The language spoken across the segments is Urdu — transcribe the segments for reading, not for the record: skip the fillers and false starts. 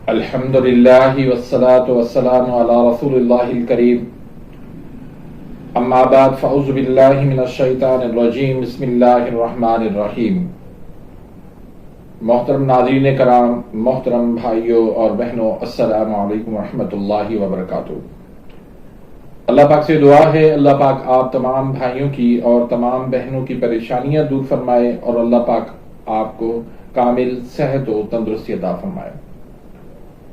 الحمدللہ والصلاة والسلام علی رسول اللہ الکریم اما بعد فاعوذ باللہ من الشیطان الرجیم بسم اللہ الرحمن الرحیم۔ محترم ناظرین کرام، محترم بھائیوں اور بہنوں، السلام علیکم ورحمۃ اللہ وبرکاتہ۔ اللہ پاک سے دعا ہے اللہ پاک آپ تمام بھائیوں کی اور تمام بہنوں کی پریشانیاں دور فرمائے اور اللہ پاک آپ کو کامل صحت و تندرستی عطا فرمائے۔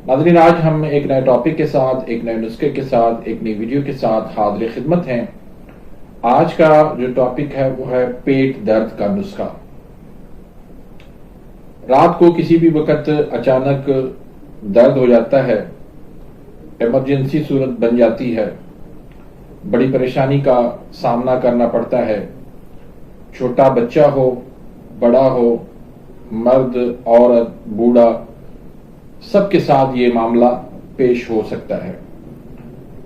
ناظرین، آج ہم ایک نئے ٹاپک کے ساتھ، ایک نئے نسخے کے ساتھ، ایک نئی ویڈیو کے ساتھ حاضر خدمت ہیں۔ آج کا جو ٹاپک ہے وہ ہے پیٹ درد کا نسخہ۔ رات کو کسی بھی وقت اچانک درد ہو جاتا ہے، ایمرجنسی صورت بن جاتی ہے، بڑی پریشانی کا سامنا کرنا پڑتا ہے، چھوٹا بچہ ہو، بڑا ہو، مرد، عورت، بوڑھا، سب کے ساتھ یہ معاملہ پیش ہو سکتا ہے۔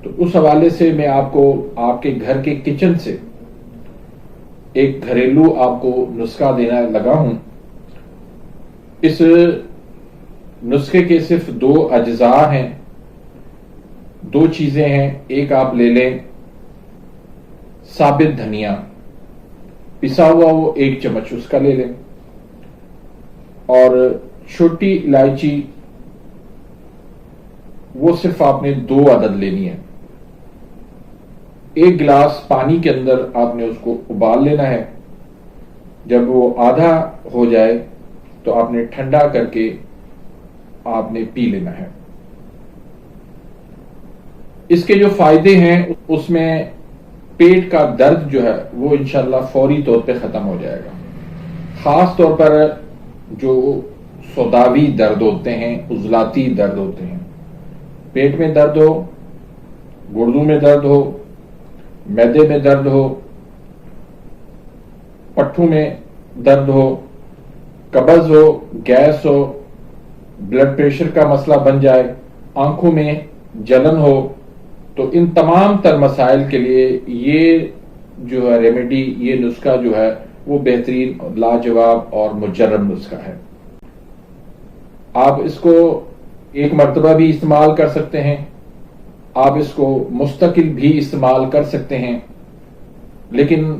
تو اس حوالے سے میں آپ کو آپ کے گھر کے کچن سے ایک گھریلو آپ کو نسخہ دینا لگا ہوں۔ اس نسخے کے صرف دو اجزاء ہیں، دو چیزیں ہیں۔ ایک آپ لے لیں ثابت دھنیا، پسا ہوا وہ 1 چمچ اس کا لے لیں، اور چھوٹی الائچی وہ صرف آپ نے 2 عدد لینی ہے۔ 1 گلاس پانی کے اندر آپ نے اس کو ابال لینا ہے۔ جب وہ آدھا ہو جائے تو آپ نے ٹھنڈا کر کے آپ نے پی لینا ہے۔ اس کے جو فائدے ہیں اس میں پیٹ کا درد جو ہے وہ انشاءاللہ فوری طور پہ ختم ہو جائے گا۔ خاص طور پر جو سوداوی درد ہوتے ہیں، عضلاتی درد ہوتے ہیں، پیٹ میں درد ہو، گردوں میں درد ہو، معدے میں درد ہو، پٹھوں میں درد ہو، قبض ہو، گیس ہو، بلڈ پریشر کا مسئلہ بن جائے، آنکھوں میں جلن ہو، تو ان تمام تر مسائل کے لیے یہ جو ہے ریمیڈی، یہ نسخہ جو ہے وہ بہترین، لاجواب اور مجرب نسخہ ہے۔ آپ اس کو ایک مرتبہ بھی استعمال کر سکتے ہیں، آپ اس کو مستقل بھی استعمال کر سکتے ہیں، لیکن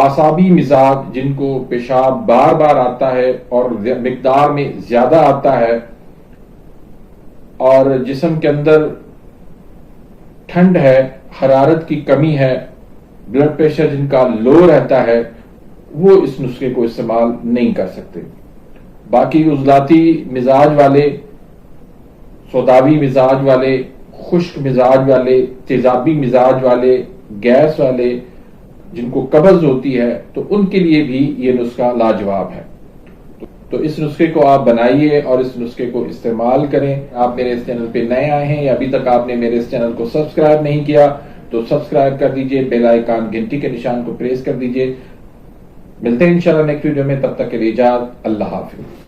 اعصابی مزاج جن کو پیشاب بار بار آتا ہے اور مقدار میں زیادہ آتا ہے، اور جسم کے اندر ٹھنڈ ہے، حرارت کی کمی ہے، بلڈ پریشر جن کا لو رہتا ہے، وہ اس نسخے کو استعمال نہیں کر سکتے۔ باقی عضلاتی مزاج والے، سوداوی مزاج والے، خشک مزاج والے، تیزابی مزاج والے، گیس والے، جن کو قبض ہوتی ہے، تو ان کے لیے بھی یہ نسخہ لاجواب ہے۔ تو اس نسخے کو آپ بنائیے اور اس نسخے کو استعمال کریں۔ آپ میرے اس چینل پہ نئے آئے ہیں یا ابھی تک آپ نے میرے اس چینل کو سبسکرائب نہیں کیا تو سبسکرائب کر دیجئے، بیل آئیکن گھنٹی کے نشان کو پریس کر دیجئے۔ ملتے ہیں انشاءاللہ نیکسٹ ویڈیو میں، تب تک کے لیے اجازت، اللہ حافظ۔